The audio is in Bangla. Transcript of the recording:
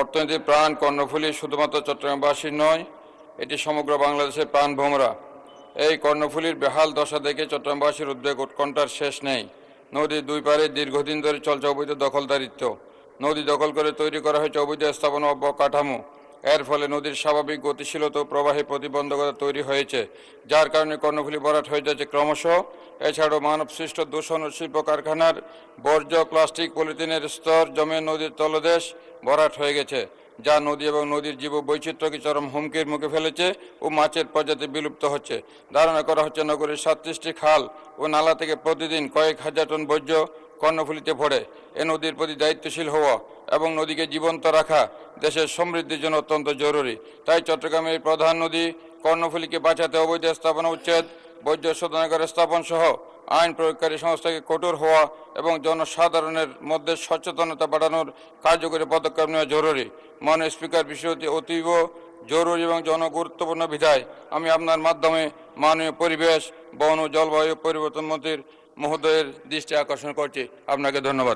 অর্থনীতির প্রাণ কর্ণফুলী শুধুমাত্র চট্টগ্রামবাসীর নয়, এটি সমগ্র বাংলাদেশের প্রাণভোমরা। এই কর্ণফুলীর বেহাল দশা দেখে চট্টগ্রামবাসীর উদ্বেগ উৎকণ্ঠার শেষ নেই। নদীর দুই পারে দীর্ঘদিন ধরে চলছে অবৈধ দখলদারিত্ব। নদী দখল করে তৈরি করা হয়েছে অবৈধ স্থাপনা অবকাঠামো। এর ফলে নদীর স্বাভাবিক গতিশীলতা ও প্রবাহে প্রতিবন্ধকতা তৈরি হয়েছে, যার কারণে কর্ণফুলী ভরাট হয়ে যাচ্ছে ক্রমশ। এছাড়াও মানবসৃষ্ট দূষণ ও শিল্প কারখানার বর্জ্য, প্লাস্টিক, পলিথিনের স্তর জমে নদীর তলদেশ ভরাট হয়ে গেছে, যা নদী এবং নদীর জীববৈচিত্র্যকে চরম হুমকির মুখে ফেলেছে ও মাছের প্রজাতি বিলুপ্ত হচ্ছে। ধারণা করা হচ্ছে নগরীর 37টি খাল ও নালা থেকে প্রতিদিন কয়েক হাজার টন বর্জ্য কর্ণফুলীতে পড়ে। এ নদীর প্রতি দায়িত্বশীল হওয়া এবং নদীকে জীবন্ত রাখা দেশের সমৃদ্ধির জন্য অত্যন্ত জরুরি। তাই চট্টগ্রামের প্রধান নদী কর্ণফুলীকে বাঁচাতে অবৈধ স্থাপনা উচ্ছেদ, বর্জ্য শোধনাগার স্থাপন সহ আইন প্রয়োগকারী সংস্থাকে কঠোর হওয়া এবং জনসাধারণের মধ্যে সচেতনতা বাড়ানোর কার্যকরী পদক্ষেপ নেওয়া জরুরি। মাননীয় স্পিকার, বিষয়টি অতীব জরুরি এবং জনগুরুত্বপূর্ণ বিধায় আমি আপনার মাধ্যমে মাননীয় পরিবেশ, বন ও জলবায়ু পরিবর্তন মন্ত্রীর মহোদয়ের দৃষ্টি আকর্ষণ করছি। আপনাকে ধন্যবাদ।